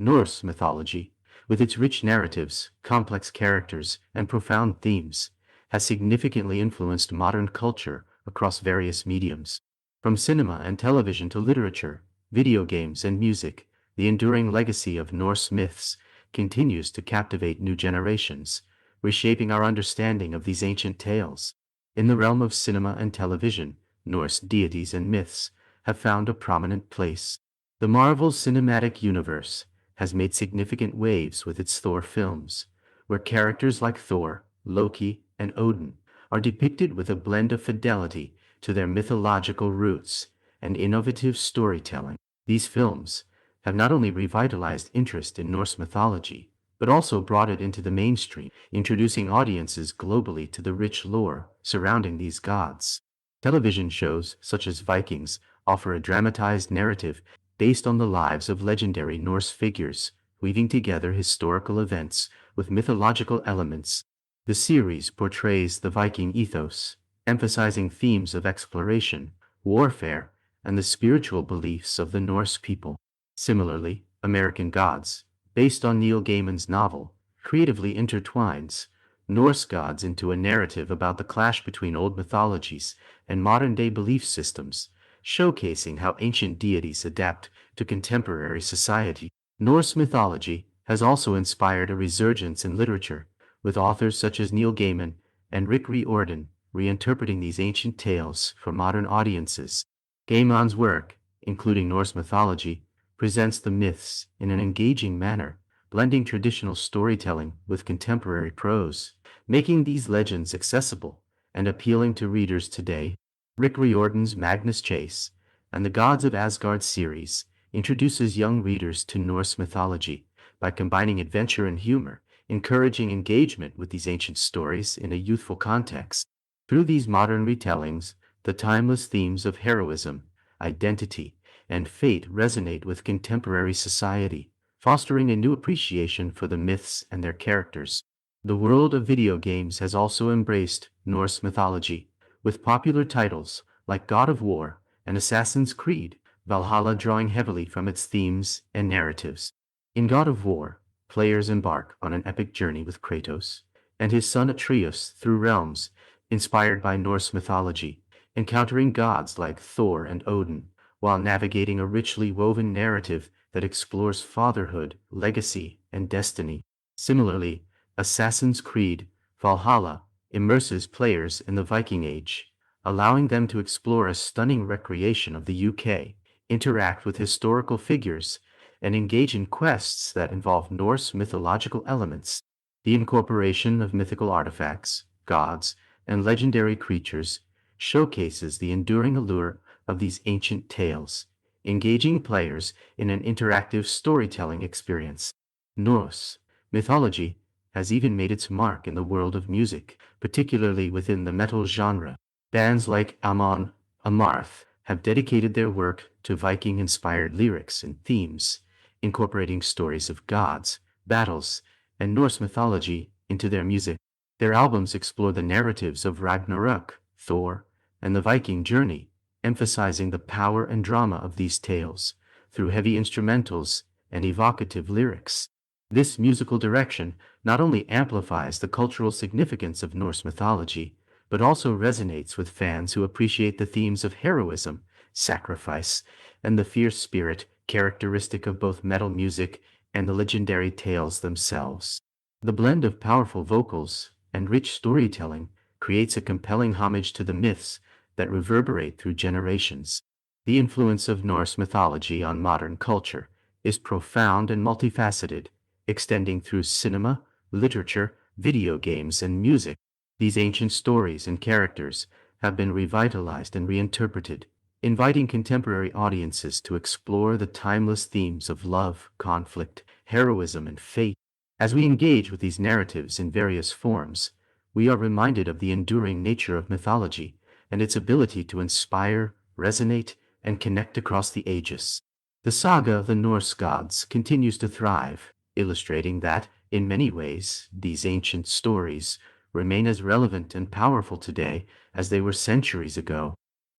Norse mythology, with its rich narratives, complex characters, and profound themes, has significantly influenced modern culture across various mediums. From cinema and television to literature, video games, and music, the enduring legacy of Norse myths continues to captivate new generations, reshaping our understanding of these ancient tales. In the realm of cinema and television, Norse deities and myths have found a prominent place. The Marvel Cinematic Universe has made significant waves with its Thor films, where characters like Thor, Loki, and Odin are depicted with a blend of fidelity to their mythological roots and innovative storytelling. These films have not only revitalized interest in Norse mythology, but also brought it into the mainstream, introducing audiences globally to the rich lore surrounding these gods. Television shows such as Vikings offer a dramatized narrative based on the lives of legendary Norse figures, weaving together historical events with mythological elements. The series portrays the Viking ethos, emphasizing themes of exploration, warfare, and the spiritual beliefs of the Norse people. Similarly, American Gods, based on Neil Gaiman's novel, creatively intertwines Norse gods into a narrative about the clash between old mythologies and modern-day belief systems, showcasing how ancient deities adapt to contemporary society. Norse mythology has also inspired a resurgence in literature, with authors such as Neil Gaiman and Rick Riordan reinterpreting these ancient tales for modern audiences. Gaiman's work, including Norse mythology, presents the myths in an engaging manner, blending traditional storytelling with contemporary prose, making these legends accessible and appealing to readers today. Rick Riordan's Magnus Chase and the Gods of Asgard series introduces young readers to Norse mythology by combining adventure and humor, encouraging engagement with these ancient stories in a youthful context. Through these modern retellings, the timeless themes of heroism, identity, and fate resonate with contemporary society, fostering a new appreciation for the myths and their characters. The world of video games has also embraced Norse mythology, with popular titles like God of War and Assassin's Creed Valhalla drawing heavily from its themes and narratives. In God of War, players embark on an epic journey with Kratos and his son Atreus through realms inspired by Norse mythology, encountering gods like Thor and Odin, while navigating a richly woven narrative that explores fatherhood, legacy, and destiny. Similarly, Assassin's Creed Valhalla immerses players in the Viking Age, allowing them to explore a stunning recreation of the UK, interact with historical figures, and engage in quests that involve Norse mythological elements. The incorporation of mythical artifacts, gods, and legendary creatures showcases the enduring allure of these ancient tales, engaging players in an interactive storytelling experience. Norse mythology has even made its mark in the world of music, particularly within the metal genre. Bands like Amon Amarth have dedicated their work to Viking-inspired lyrics and themes, incorporating stories of gods, battles, and Norse mythology into their music. Their albums explore the narratives of Ragnarok, Thor, and the Viking journey, emphasizing the power and drama of these tales through heavy instrumentals and evocative lyrics. This musical direction not only amplifies the cultural significance of Norse mythology, but also resonates with fans who appreciate the themes of heroism, sacrifice, and the fierce spirit characteristic of both metal music and the legendary tales themselves. The blend of powerful vocals and rich storytelling creates a compelling homage to the myths that reverberate through generations. The influence of Norse mythology on modern culture is profound and multifaceted, extending through cinema, literature, video games, and music. These ancient stories and characters have been revitalized and reinterpreted, inviting contemporary audiences to explore the timeless themes of love, conflict, heroism, and fate. As we engage with these narratives in various forms, we are reminded of the enduring nature of mythology and its ability to inspire, resonate, and connect across the ages. The saga of the Norse gods continues to thrive, illustrating that, in many ways, these ancient stories remain as relevant and powerful today as they were centuries ago.